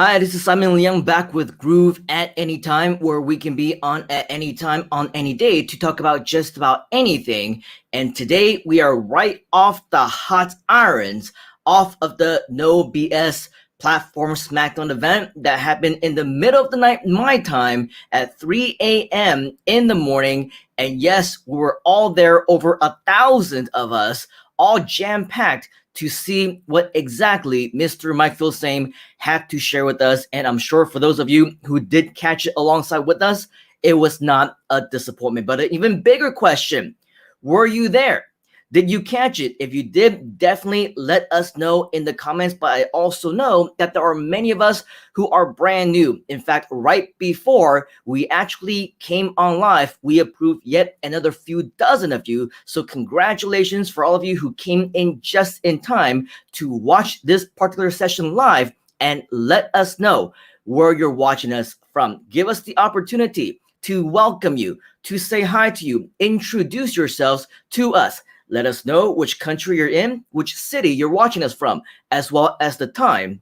Hi, this is Simon Leung back with Groove at Any Time, where we can be on at any time on any day to talk about just about anything. And today we are right off the hot irons, off of the No B.S. platform Smackdown event that happened in the middle of the night, my time, at 3 a.m. in the morning. And yes, we were all there, over 1,000 of us, all jam-packed to see what exactly Mr. Mike Filsaime had to share with us. And I'm sure for those of you who did catch it alongside with us, it was not a disappointment. But an even bigger question, were you there? Did you catch it? If you did, definitely let us know in the comments. But I also know that there are many of us who are brand new. In fact, right before we actually came on live, we approved yet another few dozen of you. So congratulations for all of you who came in just in time to watch this particular session live, and let us know where you're watching us from. Give us the opportunity to welcome you, to say hi to you, introduce yourselves to us. Let us know which country you're in, which city you're watching us from, as well as the time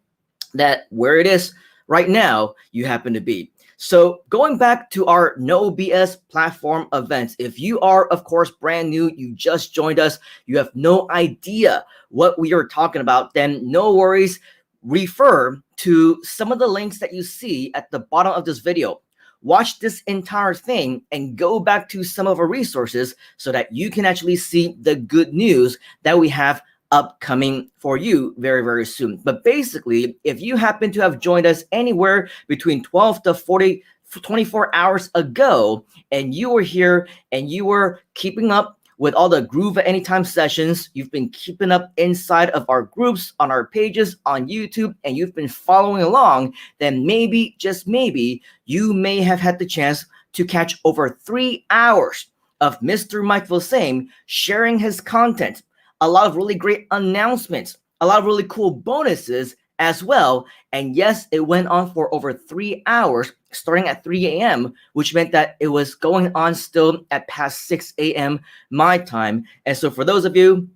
that where it is right now you happen to be. So going back to our No BS platform events, if you are, of course, brand new, you just joined us, you have no idea what we are talking about, then no worries. Refer to some of the links that you see at the bottom of this video. Watch this entire thing and go back to some of our resources so that you can actually see the good news that we have upcoming for you very, very soon. But basically, if you happen to have joined us anywhere between 12 to 24 hours ago, and you were here and you were keeping up with all the Groove at Anytime sessions, you've been keeping up inside of our groups, on our pages, on YouTube, and you've been following along, then maybe, just maybe, you may have had the chance to catch over 3 hours of Mr. Mike Filsaime sharing his content, a lot of really great announcements, a lot of really cool bonuses as well. And yes, it went on for over 3 hours, starting at 3 a.m., which meant that it was going on still at past 6 a.m. my time. And so for those of you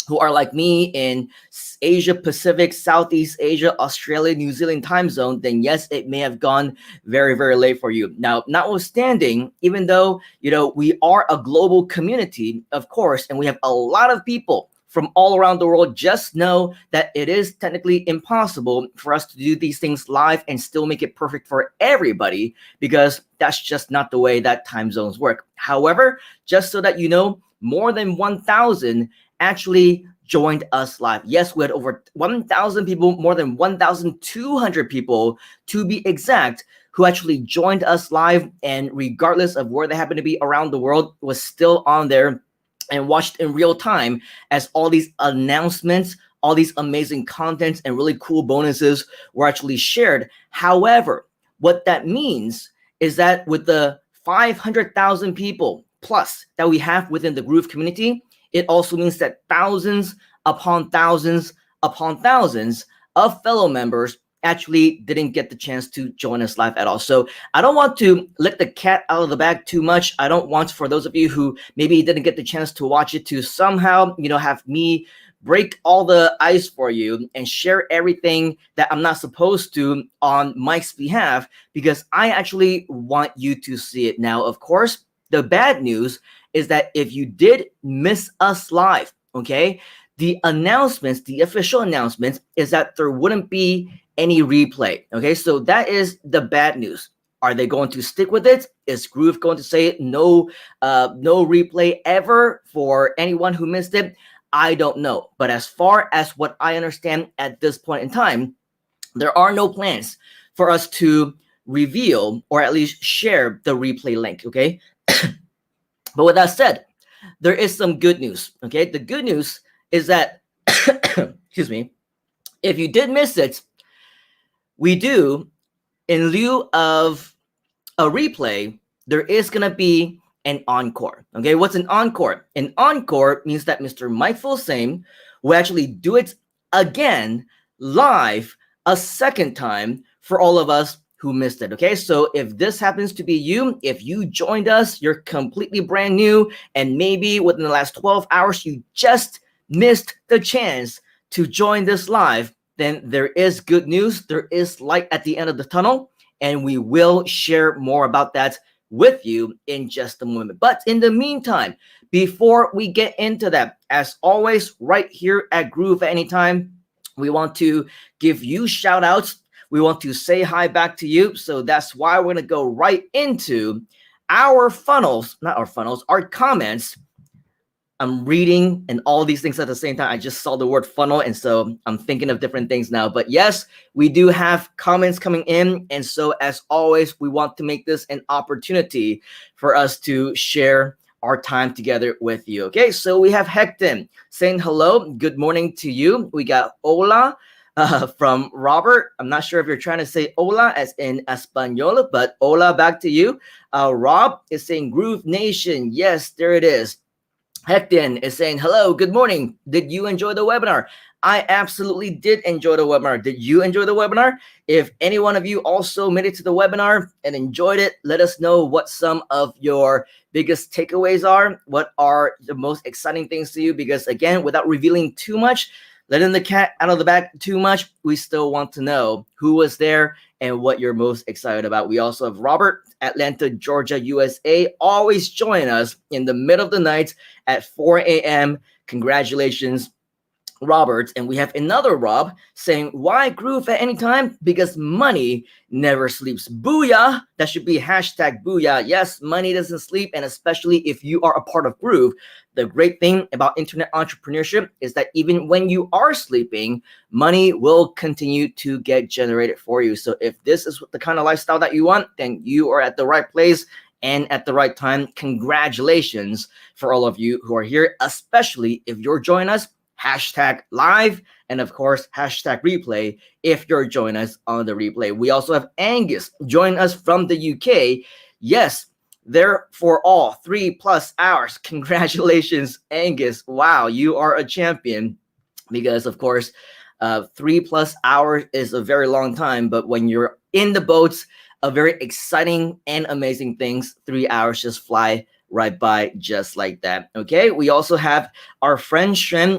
who are like me in Asia Pacific, Southeast Asia, Australia, New Zealand time zone, then yes, it may have gone very, very late for you. Now, notwithstanding, even though, we are a global community, of course, and we have a lot of people from all around the world, just know that it is technically impossible for us to do these things live and still make it perfect for everybody, because that's just not the way that time zones work. However, just so that you know, more than 1,000 actually joined us live. Yes, we had over 1,000 people, more than 1,200 people to be exact, who actually joined us live, and regardless of where they happen to be around the world, was still on there and watched in real time as all these announcements, all these amazing contents and really cool bonuses were actually shared. However, what that means is that with the 500,000 people plus that we have within the Groove community, it also means that thousands upon thousands upon thousands of fellow members actually didn't get the chance to join us live at all. So I don't want to let the cat out of the bag too much. I don't want, for those of you who maybe didn't get the chance to watch it, to somehow, have me break all the ice for you and share everything that I'm not supposed to on Mike's behalf, because I actually want you to see it. Now, of course, the bad news is that if you did miss us live, okay, the announcements, the official announcements, is that there wouldn't be any replay. Okay, so that is the bad news. Are they going to stick with it? Is Groove going to say no replay ever for anyone who missed it? I don't know. But as far as what I understand at this point in time, there are no plans for us to reveal or at least share the replay link. Okay. But with that said, there is some good news. Okay. The good news is that, excuse me, if you did miss it, we do, in lieu of a replay, there is going to be an encore. Okay, what's an encore? An encore means that Mr. Mike Filsaime will actually do it again live a second time for all of us who missed it. Okay, so if this happens to be you, if you joined us, you're completely brand new, and maybe within the last 12 hours, you just missed the chance to join this live, then there is good news. There is light at the end of the tunnel, and we will share more about that with you in just a moment. But in the meantime, before we get into that, as always, right here at Groove at Anytime, we want to give you shout outs. We want to say hi back to you. So that's why we're going to go right into our funnels, not our funnels, our comments. I'm reading and all these things at the same time. I just saw the word funnel, and so I'm thinking of different things now. But yes, we do have comments coming in. And so as always, we want to make this an opportunity for us to share our time together with you. Okay, so we have Hecton saying hello. Good morning to you. We got Ola from Robert. I'm not sure if you're trying to say hola as in Espanol, but hola back to you. Rob is saying Groove Nation. Yes, there it is. Hecton is saying, hello, good morning. Did you enjoy the webinar? I absolutely did enjoy the webinar. Did you enjoy the webinar? If any one of you also made it to the webinar and enjoyed it, let us know what some of your biggest takeaways are. What are the most exciting things to you? Because again, without revealing too much, letting the cat out of the bag too much, we still want to know who was there and what you're most excited about. We also have Robert, Atlanta, Georgia, USA, always join us in the middle of the night at 4 a.m. Congratulations, Robert. And we have another Rob saying, why Groove at any time? Because money never sleeps. Booyah. That should be hashtag booyah. Yes, money doesn't sleep. And especially if you are a part of Groove, the great thing about internet entrepreneurship is that even when you are sleeping, money will continue to get generated for you. So if this is the kind of lifestyle that you want, then you are at the right place and at the right time. Congratulations for all of you who are here, especially if you're joining us hashtag live, and of course, hashtag replay if you're joining us on the replay. We also have Angus joining us from the UK. Yes, there for all 3+ hours. Congratulations, Angus. Wow, you are a champion because, of course, 3+ hours is a very long time, but when you're in the boats, a very exciting and amazing things, 3 hours just fly right by just like that. Okay, we also have our friend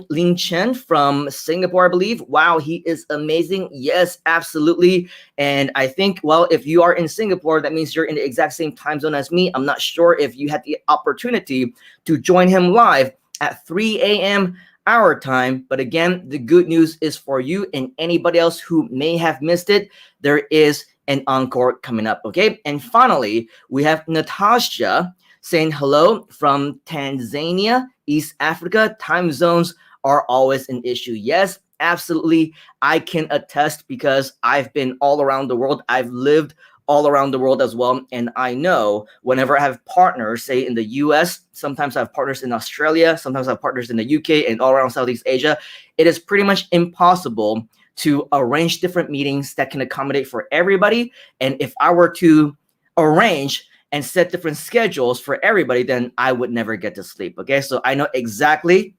Ling Chen from Singapore, I believe. Wow, he is amazing. Yes, absolutely. And I think, well, if you are in Singapore, that means you're in the exact same time zone as me. I'm not sure if you had the opportunity to join him live at 3 a.m. our time. But again, the good news is for you and anybody else who may have missed it, there is an encore coming up. Okay, and finally, we have Natasha saying hello from Tanzania, East Africa. Time zones are always an issue. Yes, absolutely. I can attest because I've been all around the world. I've lived all around the world as well. And I know whenever I have partners, say in the US, sometimes I have partners in Australia, sometimes I have partners in the UK and all around Southeast Asia, it is pretty much impossible to arrange different meetings that can accommodate for everybody. And if I were to arrange and set different schedules for everybody, then I would never get to sleep. Okay, so I know exactly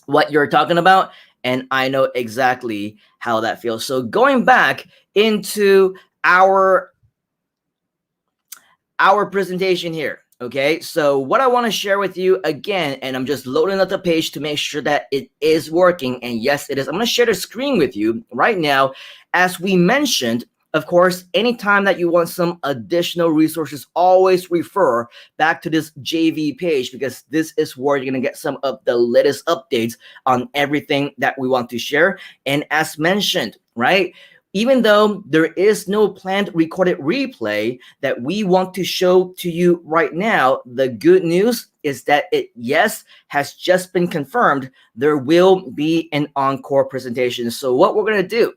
what you're talking about, and I know exactly how that feels. So going back into our presentation here. Okay, so what I want to share with you again, and I'm just loading up the page to make sure that it is working. And yes, it is. I'm going to share the screen with you right now. As we mentioned, of course, anytime that you want some additional resources, always refer back to this JV page because this is where you're going to get some of the latest updates on everything that we want to share. And as mentioned, right, even though there is no planned recorded replay that we want to show to you right now, the good news is that it, yes, has just been confirmed. There will be an encore presentation. So what we're going to do,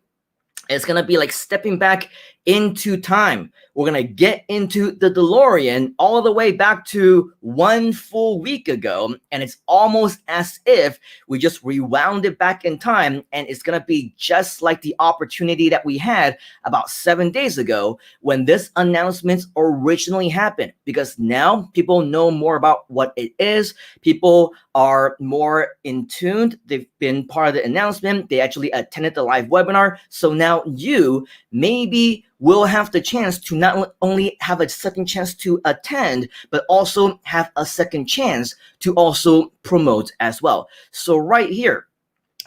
it's going to be like stepping back into time. We're going to get into the DeLorean all the way back to 1 full week ago. And it's almost as if we just rewound it back in time. And it's going to be just like the opportunity that we had about 7 days ago when this announcement originally happened. Because now people know more about what it is. People are more in tuned. They've been part of the announcement. They actually attended the live webinar. So now you maybe will have the chance to not only have a second chance to attend, but also have a second chance to also promote as well. So right here,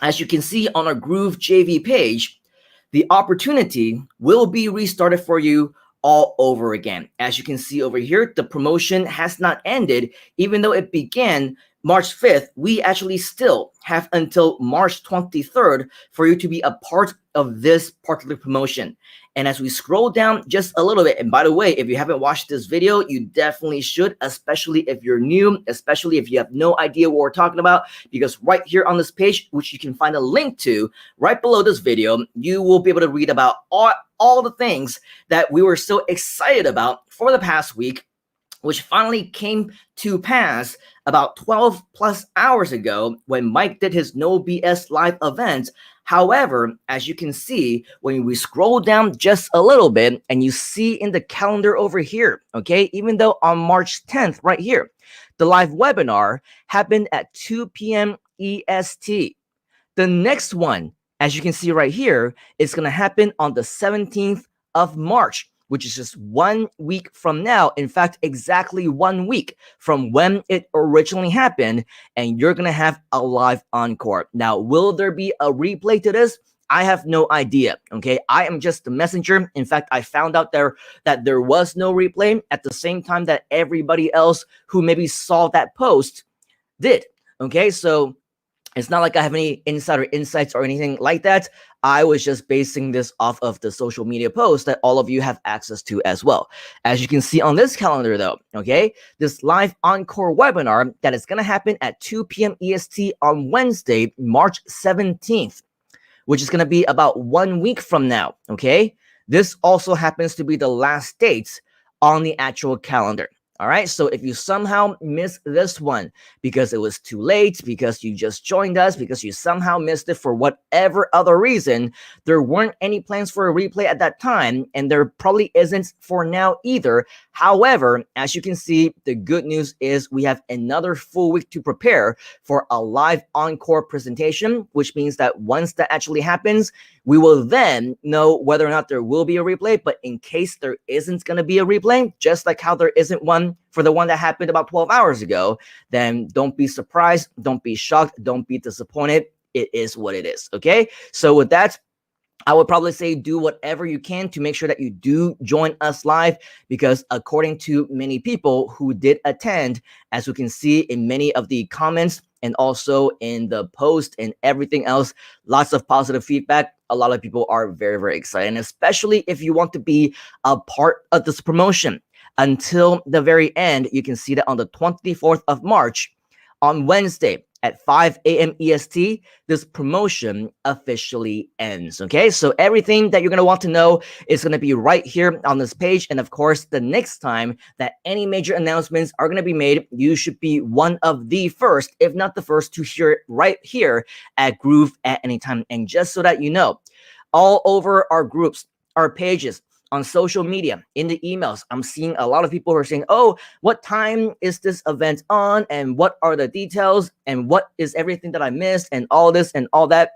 as you can see on our Groove JV page, the opportunity will be restarted for you all over again. As you can see over here, the promotion has not ended, even though it began March 5th. We actually still have until March 23rd for you to be a part of this particular promotion. And as we scroll down just a little bit, and by the way, if you haven't watched this video, you definitely should, especially if you're new, especially if you have no idea what we're talking about, because right here on this page, which you can find a link to right below this video, you will be able to read about all the things that we were so excited about for the past week, which finally came to pass about 12 plus hours ago when Mike did his No B.S live event. However, as you can see, when we scroll down just a little bit and you see in the calendar over here, okay, even though on March 10th right here, the live webinar happened at 2 p.m. EST. The next one, as you can see right here, is going to happen on the 17th of March, which is just 1 week from now. In fact, exactly 1 week from when it originally happened, and you're going to have a live encore. Now, will there be a replay to this? I have no idea, okay? I am just the messenger. In fact, I found out that there was no replay at the same time that everybody else who maybe saw that post did, okay? So it's not like I have any insider insights or anything like that. I was just basing this off of the social media posts that all of you have access to as well. As you can see on this calendar though, okay, this live encore webinar that is going to happen at 2 p.m. EST on Wednesday, March 17th, which is going to be about 1 week from now, okay? This also happens to be the last date on the actual calendar. All right, so if you somehow missed this one because it was too late, because you just joined us, because you somehow missed it for whatever other reason, there weren't any plans for a replay at that time, and there probably isn't for now either. However, as you can see, the good news is we have another full week to prepare for a live encore presentation, which means that once that actually happens, we will then know whether or not there will be a replay. But in case there isn't going to be a replay, just like how there isn't one for the one that happened about 12 hours ago, then don't be surprised, don't be shocked, don't be disappointed. It is what it is, okay? So with that, I would probably say do whatever you can to make sure that you do join us live, because according to many people who did attend, as we can see in many of the comments and also in the post and everything else, lots of positive feedback. A lot of people are very, very excited, and especially if you want to be a part of this promotion until the very end. You can see that on the 24th of March, on Wednesday at 5 a.m. EST, this promotion officially ends, okay? So everything that you're going to want to know is going to be right here on this page. And of course, the next time that any major announcements are going to be made, you should be one of the first, if not the first, to hear it right here at Groove at any time. And just so that you know, all over our groups, our pages, on social media, in the emails, I'm seeing a lot of people who are saying, oh, what time is this event on? And what are the details? And what is everything that I missed? And all this and all that.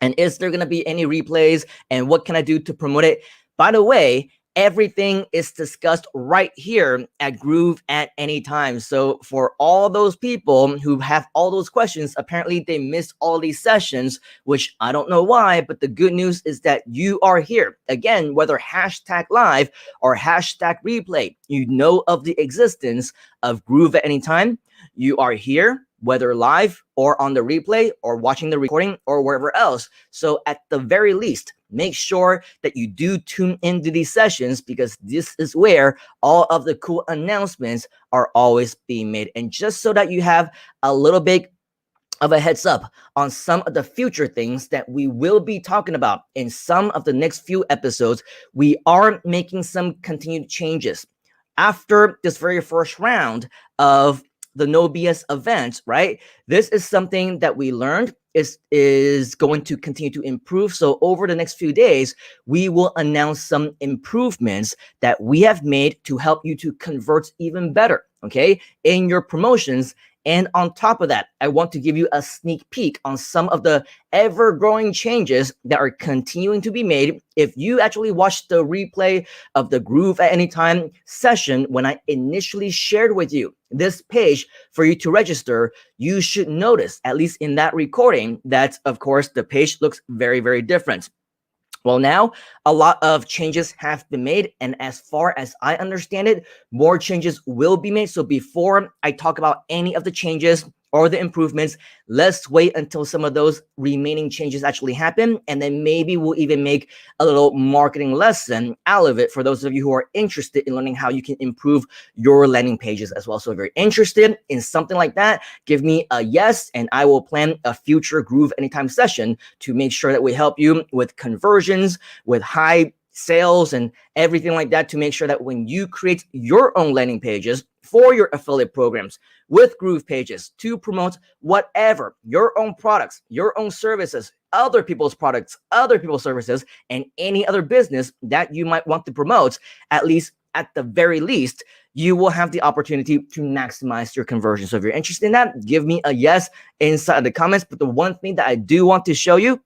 And is there going to be any replays? And what can I do to promote it? By the way, everything is discussed right here at Groove at any time. So for all those people who have all those questions, apparently they missed all these sessions, which I don't know why, but the good news is that you are here. Again, whether hashtag live or hashtag replay, you know of the existence of Groove at any time. You are here, whether live or on the replay or watching the recording or wherever else. So at the very least, make sure that you do tune into these sessions, because this is where all of the cool announcements are always being made. And just so that you have a little bit of a heads up on some of the future things that we will be talking about in some of the next few episodes, we are making some continued changes. After this very first round of the No B.S event, right? This is something that we learned is going to continue to improve. So over the next few days, we will announce some improvements that we have made to help you to convert even better, okay, in your promotions. And on top of that, I want to give you a sneak peek on some of the ever-growing changes that are continuing to be made. If you actually watched the replay of the Groove at Any Time session when I initially shared with you this page for you to register, you should notice, at least in that recording, that, of course, the page looks very, very different. Well, now a lot of changes have been made, and as far as I understand it, more changes will be made. So before I talk about any of the changes or the improvements, let's wait until some of those remaining changes actually happen, and then maybe we'll even make a little marketing lesson out of it for those of you who are interested in learning how you can improve your landing pages as well. So if you're interested in something like that, give me a yes, and I will plan a future Groove Anytime session to make sure that we help you with conversions, with high sales and everything like that, to make sure that when you create your own landing pages for your affiliate programs with Groove pages to promote whatever, your own products, your own services, other people's products, other people's services, and any other business that you might want to promote, at the very least, you will have the opportunity to maximize your conversion. So if you're interested in that, give me a yes inside the comments. But the one thing that I do want to show you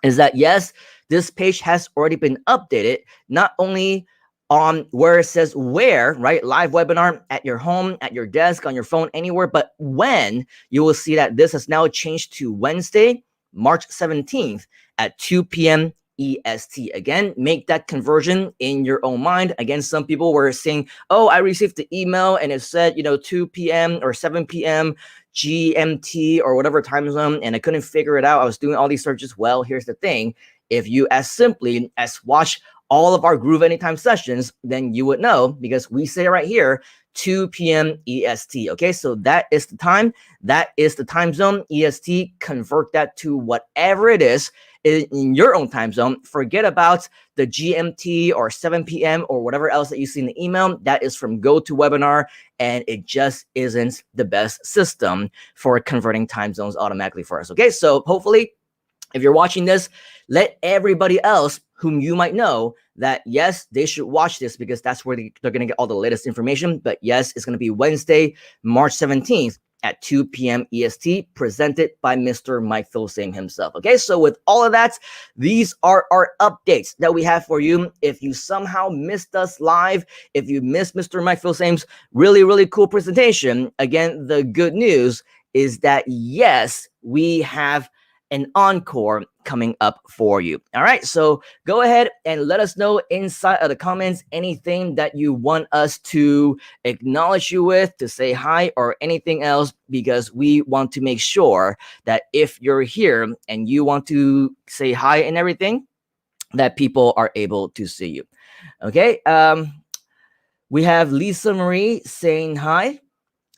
is that, yes, this page has already been updated, not only on where it says where, right? Live webinar at your home, at your desk, on your phone, anywhere, but when, you will see that this has now changed to Wednesday, March 17th at 2 p.m. EST. Again, make that conversion in your own mind. Again, some people were saying, oh, I received the email and it said, 2 p.m. or 7 p.m. GMT or whatever time zone, and I couldn't figure it out. I was doing all these searches. Well, here's the thing. If you as simply as watch all of our Groove Anytime sessions, then you would know, because we say right here, 2 p.m. EST. Okay, so that is the time. That is the time zone. EST, convert that to whatever it is in your own time zone. Forget about the GMT or 7 p.m. or whatever else that you see in the email. That is from GoToWebinar, and it just isn't the best system for converting time zones automatically for us. Okay, so hopefully, if you're watching this, let everybody else whom you might know that, yes, they should watch this, because that's where they're going to get all the latest information. But yes, it's going to be Wednesday, March 17th at 2 p.m. EST, presented by Mr. Mike Filsaime himself. Okay, so with all of that, these are our updates that we have for you. If you somehow missed us live, if you missed Mr. Mike Filsaime's really, really cool presentation, again, the good news is that, yes, we have an encore coming up for you. All right, so go ahead and let us know inside of the comments anything that you want us to acknowledge you with, to say hi, or anything else, because we want to make sure that if you're here and you want to say hi and everything, that people are able to see you. Okay, we have Lisa Marie saying hi.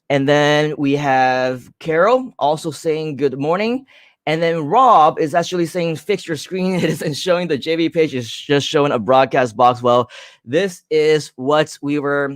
And then we have Carol also saying good morning. And then Rob is actually saying, fix your screen. It isn't showing the JV page. It's just showing a broadcast box. Well, this is what we were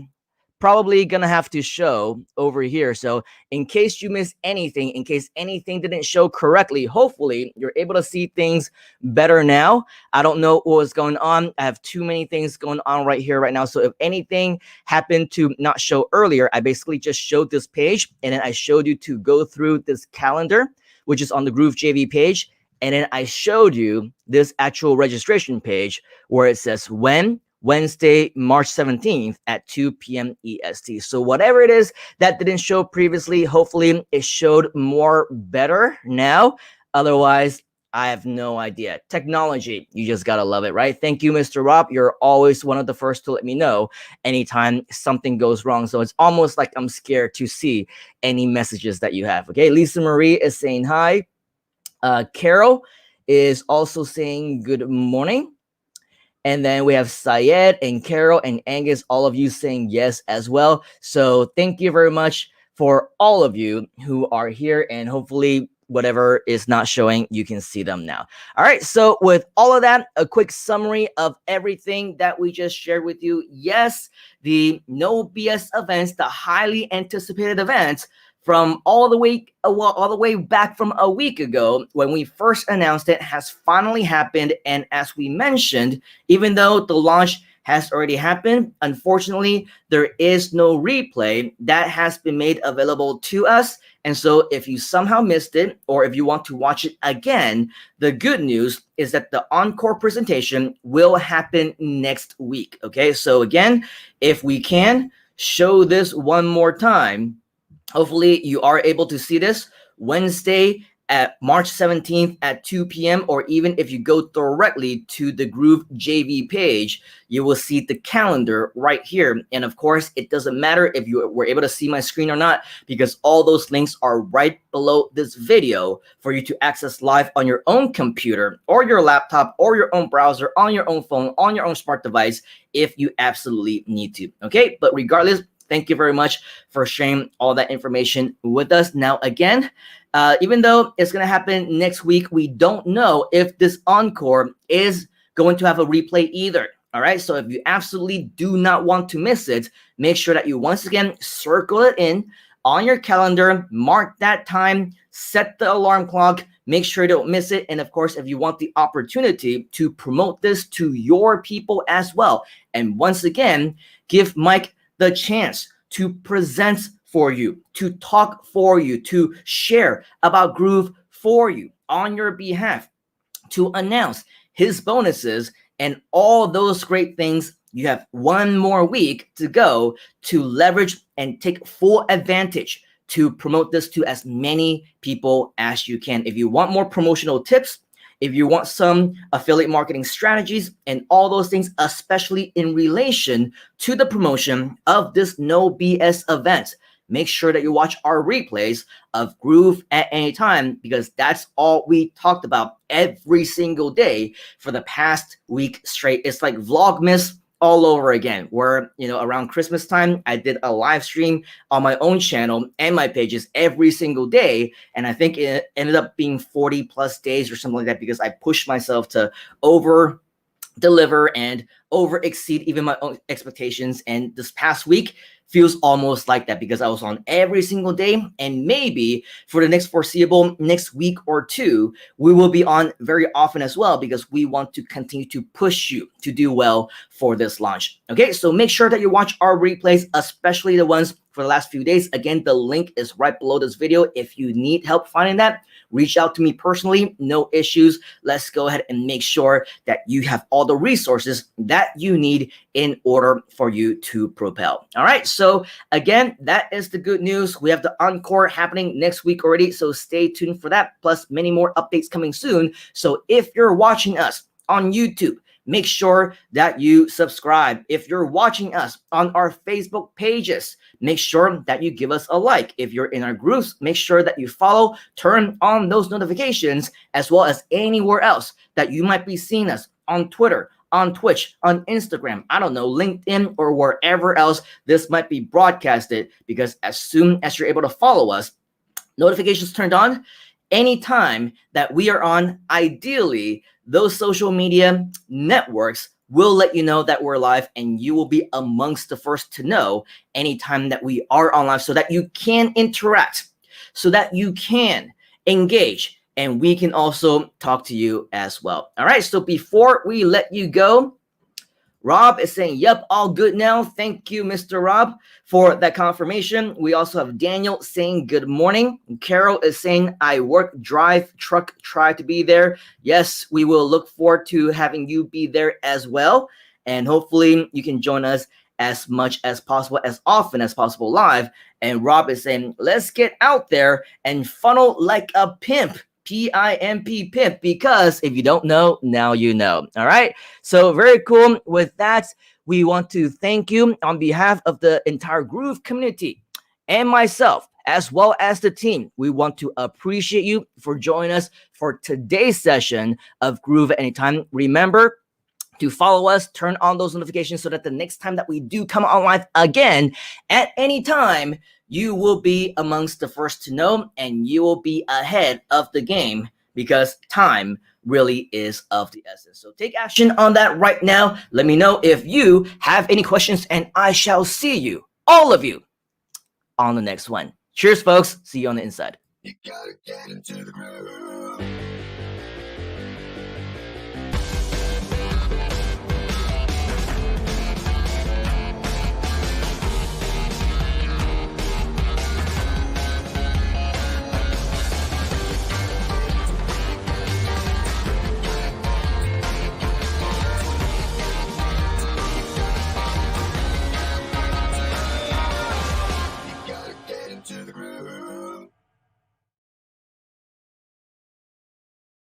probably going to have to show over here. So in case you missed anything, in case anything didn't show correctly, hopefully you're able to see things better now. I don't know what was going on. I have too many things going on right here right now. So if anything happened to not show earlier, I basically just showed this page, and then I showed you to go through this calendar, which is on the Groove JV page. And then I showed you this actual registration page where it says when, Wednesday, March 17th at 2 p.m. EST. So whatever it is that didn't show previously, hopefully it showed more better now. Otherwise, I have no idea. Technology, you just gotta love it, right? Thank you, Mr. Rob. You're always one of the first to let me know anytime something goes wrong. So it's almost like I'm scared to see any messages that you have. Okay, Lisa Marie is saying hi. Carol is also saying good morning. And then we have Syed and Carol and Angus, all of you saying yes as well. So thank you very much for all of you who are here, and hopefully whatever is not showing, you can see them now. All right, so with all of that, a quick summary of everything that we just shared with you. Yes, the No B.S. events, the highly anticipated events, from all the way back from a week ago when we first announced it, has finally happened. And as we mentioned, even though the launch has already happened, unfortunately, there is no replay that has been made available to us. And so if you somehow missed it, or if you want to watch it again, the good news is that the Encore presentation will happen next week. Okay, so again, if we can show this one more time, hopefully you are able to see this Wednesday at March 17th at 2 p.m. or even if you go directly to the Groove JV page, you will see the calendar right here. And of course, it doesn't matter if you were able to see my screen or not, because all those links are right below this video for you to access live on your own computer or your laptop or your own browser, on your own phone, on your own smart device, if you absolutely need to. Okay, but regardless, thank you very much for sharing all that information with us. Now, again, even though it's going to happen next week, we don't know if this Encore is going to have a replay either. All right, so if you absolutely do not want to miss it, make sure that you once again circle it in on your calendar, mark that time, set the alarm clock, make sure you don't miss it. And of course, if you want the opportunity to promote this to your people as well, and once again, give Mike the chance to present for you, to talk for you, to share about Groove for you on your behalf, to announce his bonuses and all those great things. You have one more week to go to leverage and take full advantage to promote this to as many people as you can. If you want more promotional tips, if you want some affiliate marketing strategies and all those things, especially in relation to the promotion of this No BS event, make sure that you watch our replays of Groove at any time, because that's all we talked about every single day for the past week straight. It's like Vlogmas all over again, where, you know, around Christmas time, I did a live stream on my own channel and my pages every single day. And I think it ended up being 40 plus days or something like that, because I pushed myself to over deliver and over exceed even my own expectations. And this past week feels almost like that, because I was on every single day, and maybe for the next foreseeable next week or two, we will be on very often as well, because we want to continue to push you to do well for this launch. Okay, so make sure that you watch our replays, especially the ones for the last few days. Again, the link is right below this video. If you need help finding that, reach out to me personally, no issues. Let's go ahead and make sure that you have all the resources that you need in order for you to propel. All right, so again, that is the good news. We have the Encore happening next week already, so stay tuned for that, plus many more updates coming soon. So if you're watching us on YouTube, make sure that you subscribe. If you're watching us on our Facebook pages, make sure that you give us a like. If you're in our groups, make sure that you follow, turn on those notifications, as well as anywhere else that you might be seeing us on Twitter, on Twitch, on Instagram, I don't know, LinkedIn, or wherever else this might be broadcasted, because as soon as you're able to follow us, notifications turned on, anytime that we are on, ideally, those social media networks will let you know that we're live, and you will be amongst the first to know anytime that we are on live, so that you can interact, so that you can engage, and we can also talk to you as well. All right, so before we let you go, Rob is saying, yep, all good now. Thank you, Mr. Rob, for that confirmation. We also have Daniel saying good morning. Carol is saying, I work, drive, truck, try to be there. Yes, we will look forward to having you be there as well. And hopefully you can join us as much as possible, as often as possible live. And Rob is saying, let's get out there and funnel like a pimp. P-I-M-P, pimp, because if you don't know, now you know. All right, so very cool. With that, we want to thank you on behalf of the entire Groove community and myself, as well as the team. We want to appreciate you for joining us for today's session of Groove at Any Time. Remember to follow us, turn on those notifications, so that the next time that we do come on live again at any time, you will be amongst the first to know, and you will be ahead of the game, because time really is of the essence. So take action on that right now. Let me know if you have any questions, and I shall see you, all of you, on the next one. Cheers, folks. See you on the inside. You gotta get into the groove.